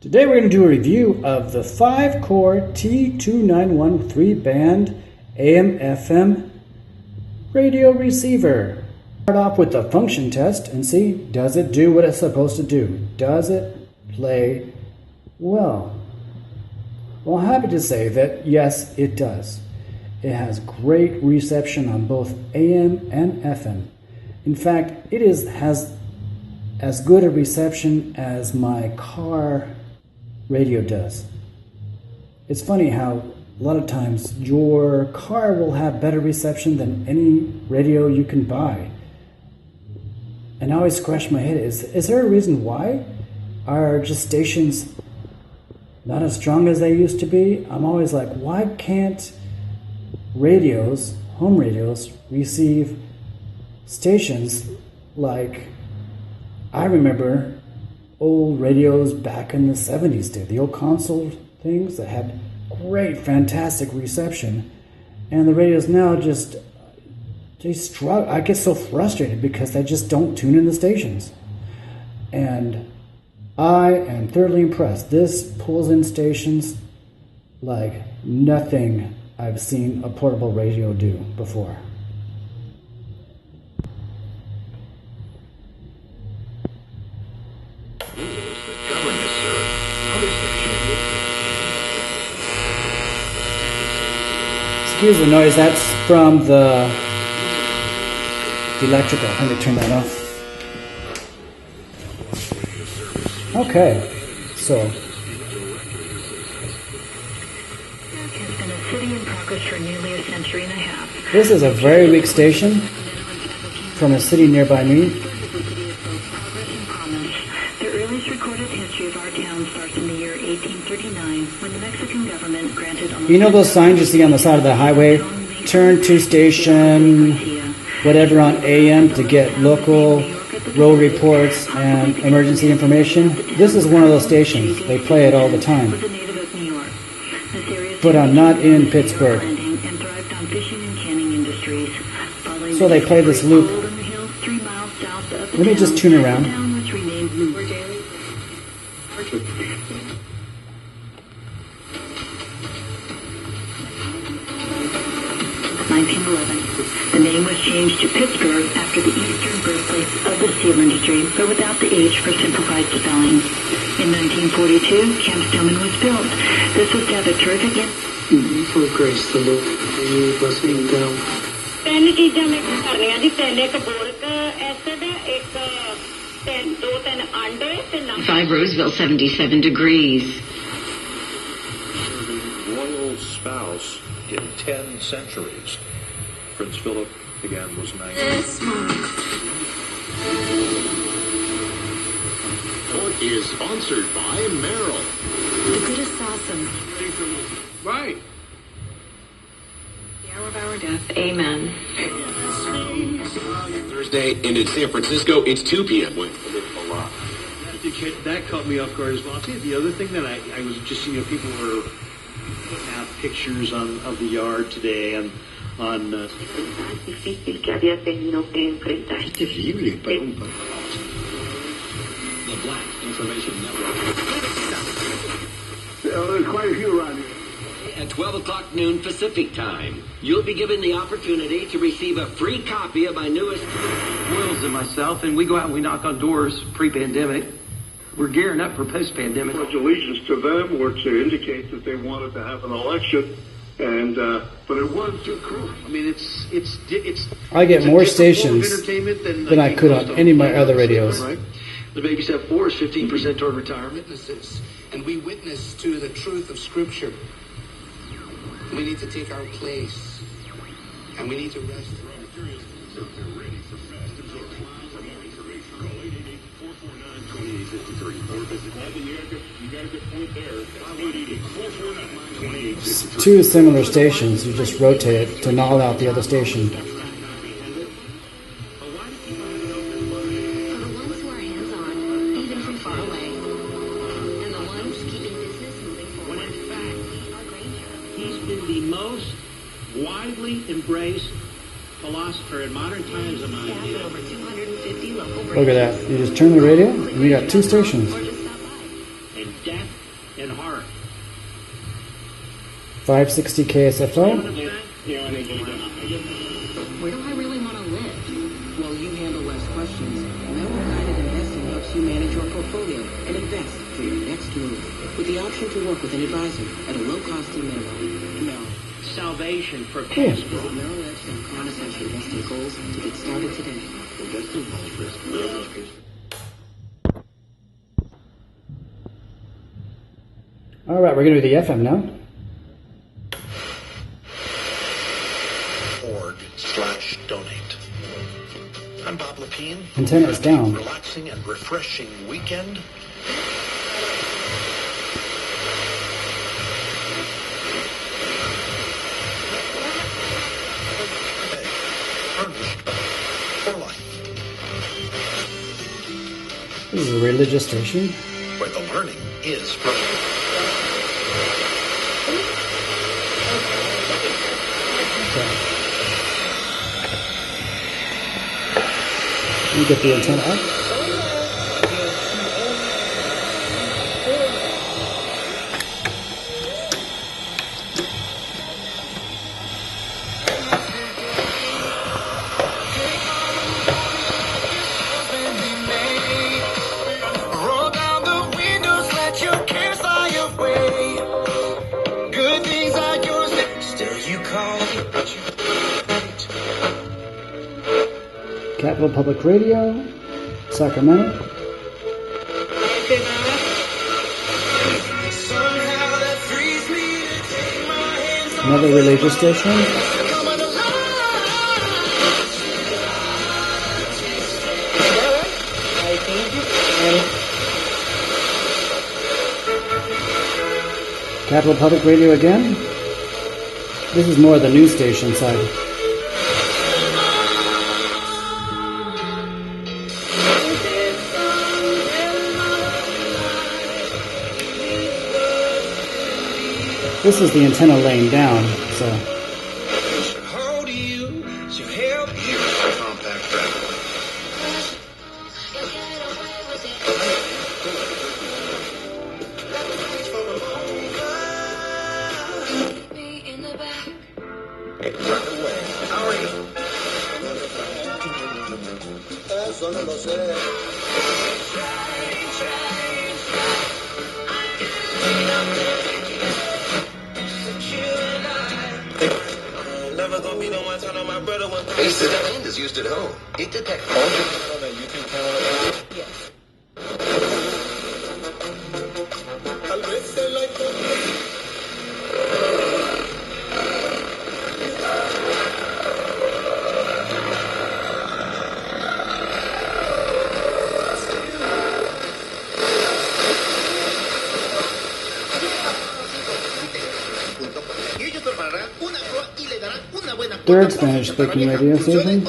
Today we're going to do a review of the 5-core T-291 3-band AM/FM radio receiver. Start off with the function test and see, does it do what it's supposed to do? Does it play well? Well, I'm happy to say that yes, it does. It has great reception on both AM and FM. In fact, it has as good a reception as my car radio does. It's funny how a lot of times your car will have better reception than any radio you can buy. And I always scratch my head, is there a reason why? Are just stations not as strong as they used to be? I'm always like, why can't radios, home radios, receive stations like I remember old radios back in the 70s did, the old console things that had great, fantastic reception, and the radios now they struggle. I get so frustrated because they just don't tune in the stations. And I am thoroughly impressed. This pulls in stations like nothing I've seen a portable radio do before. Excuse the noise, that's from the electrical. Let me turn that off. Okay, so this is a very weak station from a city nearby me. The earliest recorded history of our town starts in the year 1839 when the Mexican government granted almost... You know those signs you see on the side of the highway? Turn to station whatever on AM to get local road reports and emergency information. This is one of those stations. They play it all the time. But I'm not in Pittsburgh. So they play this loop. Let me just tune around. 1911. The name was changed to Pittsburgh after the eastern birthplace of the steel industry, but without the H for simplified spelling. In 1942, Camp Stoneman was built. This was to have a terrific... For grace the Lord, may you bless me down. Five Roseville, 77 degrees. Royal spouse in 10 centuries. Prince Philip again was 90. It is sponsored by Merrill. The good assassin. Right. The hour of our death. Amen. Thursday, and in San Francisco, it's 2 p.m. That caught me off guard as well. I'll tell you the other thing that I was just, people were putting out pictures of the yard today on the Black Information Network. There's quite a few around here. At 12 o'clock noon Pacific time, you'll be given the opportunity to receive a free copy of my newest... Wills and myself, and we go out and we knock on doors pre-pandemic. We're gearing up for post-pandemic. Pledge allegiance to them or to indicate that they wanted to have an election, and but it was too cruel. I mean, it's I get more stations than I could on any of my other radios. Right? The baby step 4 is 15% toward retirement. And we witness to the truth of Scripture. We need to take our place, and we need to rest. Two similar stations, you just rotate it to null out the other station. the most widely embraced philosopher in modern times among Look at that. You just turn the radio and you got two stations. and death and horror. 560 KSFO. Where do I really want to live? Well, you handle less questions. Member-guided investing helps you manage your portfolio and invest for your next move. With the option to work with an advisor at a low-cost minimum. No. Salvation for passport. Visit MerrillEdge.com/investing goals to get started today. Investing goals risk. All right, we're going to do the FM now. .org/donate. I'm Bob Lapine. Antenna is down. Relaxing and refreshing weekend. Furnished for life. This is a religious station. Where the learning is from. Let me get the antenna up. Roll down the windows, let your cares fly away. Good things are yours, still you call it. Capital Public Radio, Sacramento. Another religious station. Capital Public Radio again. This is more the news station side. This is the antenna laying down, so. Hold you, she'll help you. Compact travel. Run away. Hurry. Eso no lo sé. Never gonna be no one turn on my brother one time. Ace End is used at home. It detects all your... You can count on it. Yes. Tal vez se la Third Spanish-speaking radio station.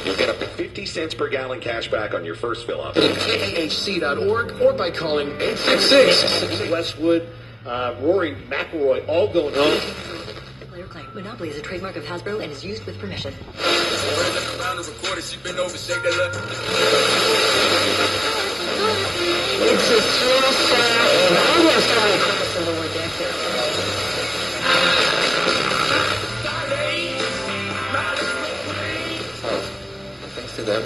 You'll get up to 50 cents per gallon cash back on your first fill up. KAHC.org or by calling 866. Westwood, Rory McIlroy, all going on. Player claim. Monopoly is a trademark of Hasbro and is used with permission. It's a Thanks to them.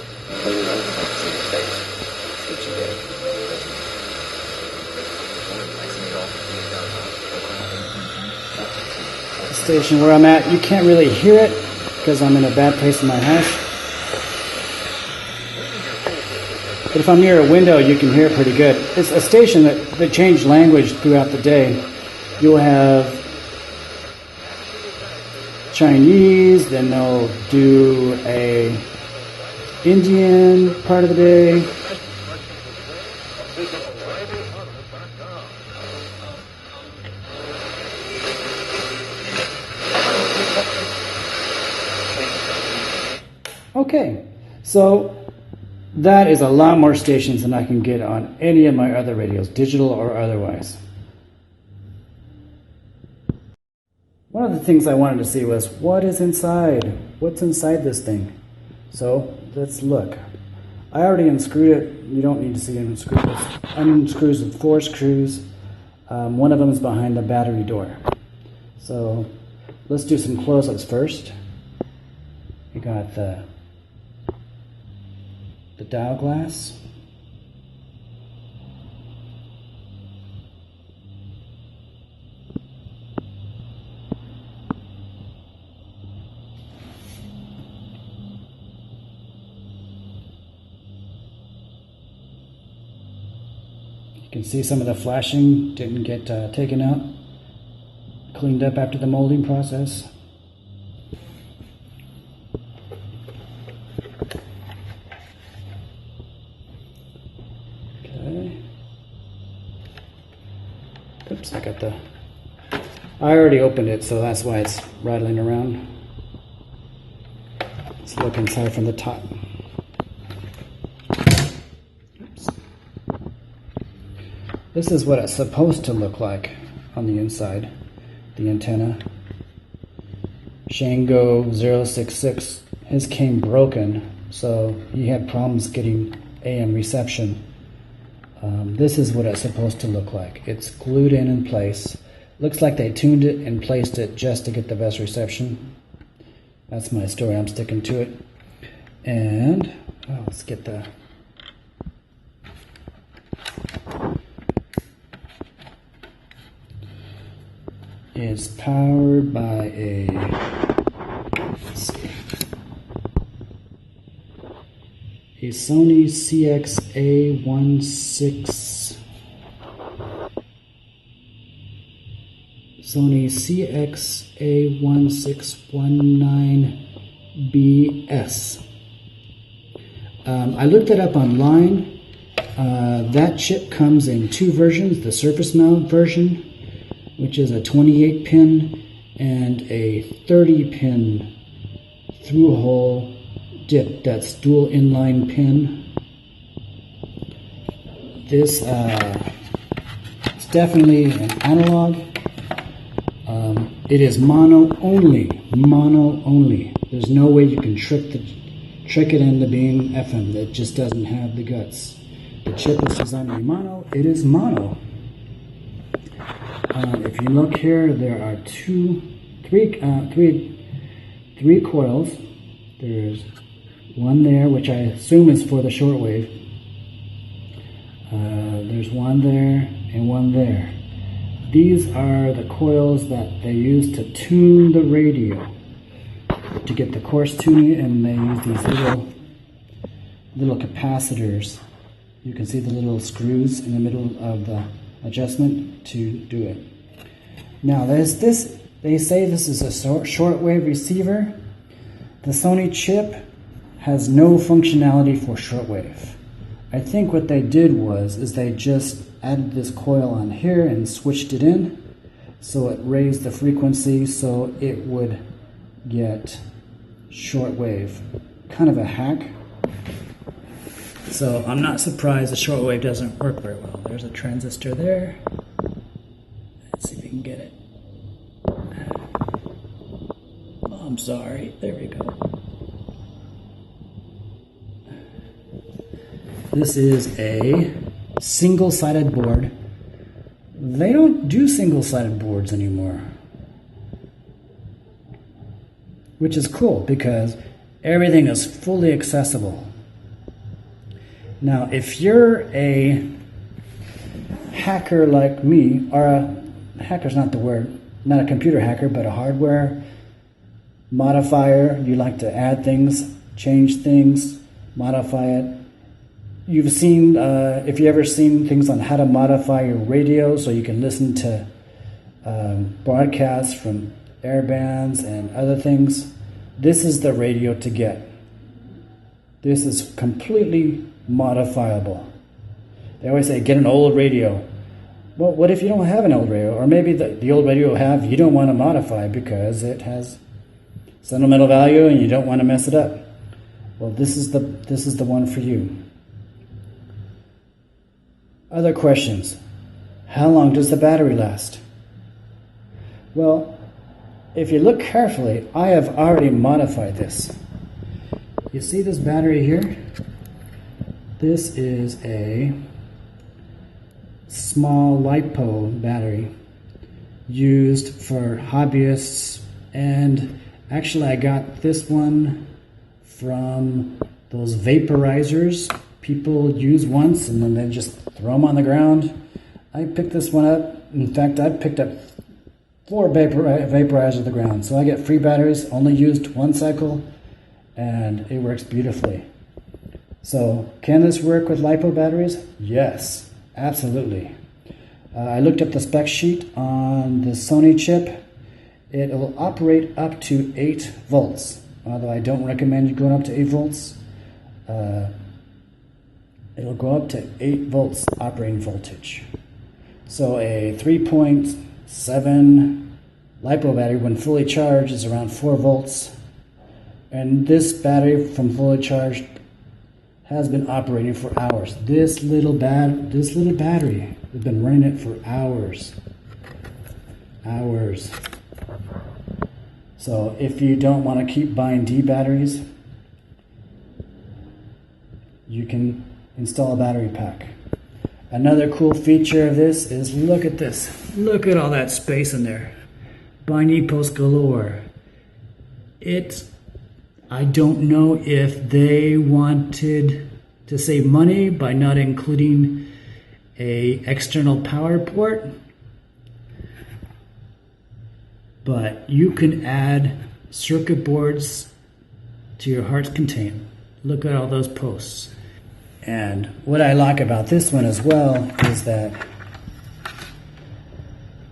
The station where I'm at, you can't really hear it because I'm in a bad place in my house. But if I'm near a window, you can hear it pretty good. It's a station that changed language throughout the day. You'll have Chinese, then they'll do a Indian part of the day. Okay, so that is a lot more stations than I can get on any of my other radios, digital or otherwise. One of the things I wanted to see was what is inside? What's inside this thing? So let's look. I already unscrewed it. You don't need to see it unscrewed. It unscrews with 4 screws. One of them is behind the battery door. So let's do some close-ups first. We got the dial glass. You can see some of the flashing didn't get taken out, cleaned up after the molding process. Oops, I already opened it, so that's why it's rattling around. Let's look inside from the top. Oops. This is what it's supposed to look like on the inside, the antenna. Shango 066, his came broken, so he had problems getting AM reception. This is what it's supposed to look like. It's glued in place. Looks like they tuned it and placed it just to get the best reception. That's my story. I'm sticking to it. And let's get the it's powered by a, let's see, a Sony CXA1619BS. I looked it up online. That chip comes in 2 versions, the surface mount version, which is a 28 pin and a 30 pin through hole dip, that's dual inline pin. This is definitely an analog. It is mono only. There's no way you can trick it into being FM. It just doesn't have the guts. The chip is designed to be mono. It is mono. If you look here, there are three coils. There's one there, which I assume is for the shortwave. There's one there and one there. These are the coils that they use to tune the radio, to get the coarse tuning, and they use these little capacitors. You can see the little screws in the middle of the adjustment to do it. Now there's this, they say this is a shortwave receiver. The Sony chip has no functionality for shortwave. I think what they did is they just added this coil on here and switched it in, so it raised the frequency so it would get shortwave. Kind of a hack. So I'm not surprised the shortwave doesn't work very well. There's a transistor there. Let's see if we can get it. Oh, I'm sorry. There we go. This is a single-sided board. They don't do single-sided boards anymore, which is cool because everything is fully accessible. Now, if you're a hacker like me, or a hacker's not the word, not a computer hacker, but a hardware modifier, you like to add things, change things, modify it. You've seen, if you ever seen things on how to modify your radio so you can listen to broadcasts from airbands and other things, this is the radio to get. This is completely modifiable. They always say, get an old radio. Well, what if you don't have an old radio? Or maybe the old radio you don't want to modify because it has sentimental value and you don't want to mess it up. Well, this is the one for you. Other questions. How long does the battery last? Well, if you look carefully, I have already modified this. You see this battery here? This is a small LiPo battery used for hobbyists, and actually I got this one from those vaporizers people use once and then they just throw them on the ground. I picked this one up. In fact, I picked up 4 vaporizers on the ground. So I get free batteries, only used 1 cycle, and it works beautifully. So can this work with LiPo batteries? Yes, absolutely. I looked up the spec sheet on the Sony chip. It will operate up to 8 volts, although I don't recommend you going up to 8 volts. It'll go up to 8 volts operating voltage. So a 3.7 LiPo battery, when fully charged, is around 4 volts. And this battery, from fully charged, has been operating for hours. This little battery, we've been running it for hours. Hours. So if you don't want to keep buying D batteries, you can install a battery pack. Another cool feature of this is, look at this. Look at all that space in there. Binding post galore. I don't know if they wanted to save money by not including a external power port, but you can add circuit boards to your heart's content. Look at all those posts. And what I like about this one as well is that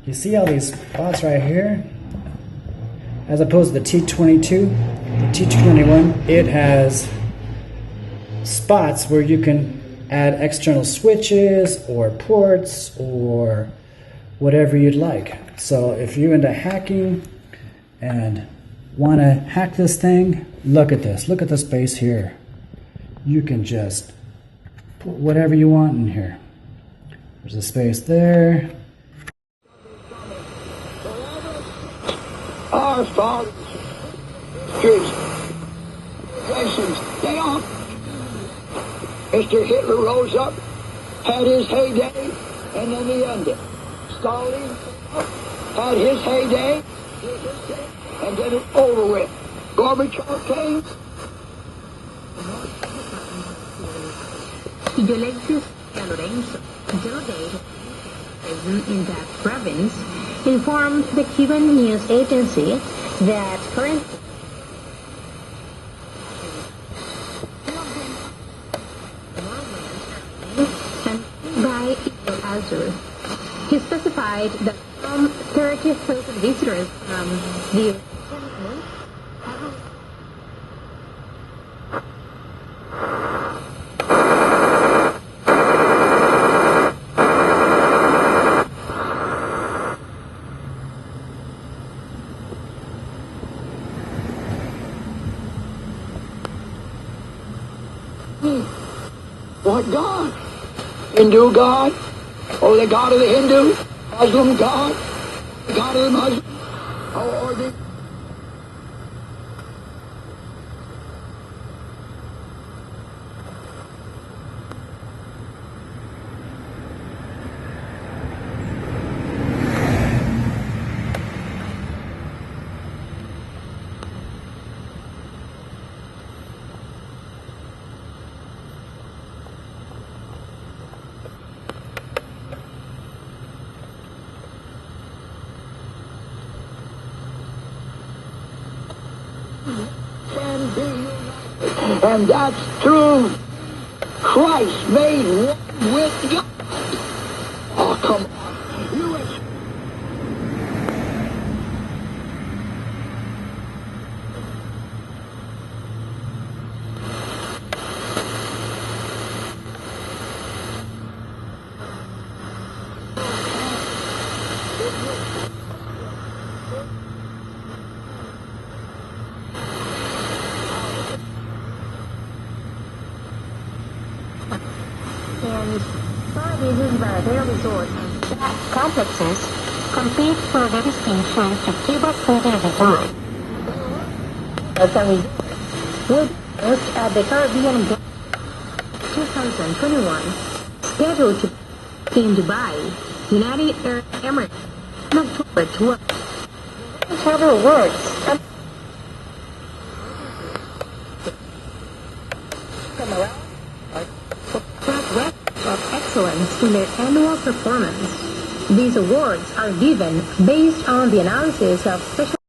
you see all these spots right here? As opposed to the T-22, the T-291, it has spots where you can add external switches or ports or whatever you'd like. So if you're into hacking and want to hack this thing, look at this. Look at the space here. You can just put whatever you want in here. There's a space there. Our fathers, Jews, nations, they all. Mr. Hitler rose up, had his heyday, and then he ended. Stalin had his heyday, and then it's over with. Gorbachev came. Alexis Lorenzo, delegate in that province, informed the Cuban news agency that currently by Azure. He specified that some 30,000 visitors from the What God? Hindu God? Or the God of the Hindu? Muslim God? The God of the Muslim? Or the... And that's through Christ made one with God. Oh, come on. and stargazers by their resort and spa complexes compete for the distinction to Cuba City Resort. As a resort, will be host at the Caribbean Games 2021, scheduled to be in Dubai, United Arab Emirates, in October 12th. Several words. Track records of excellence in their annual performance. These awards are given based on the analysis of special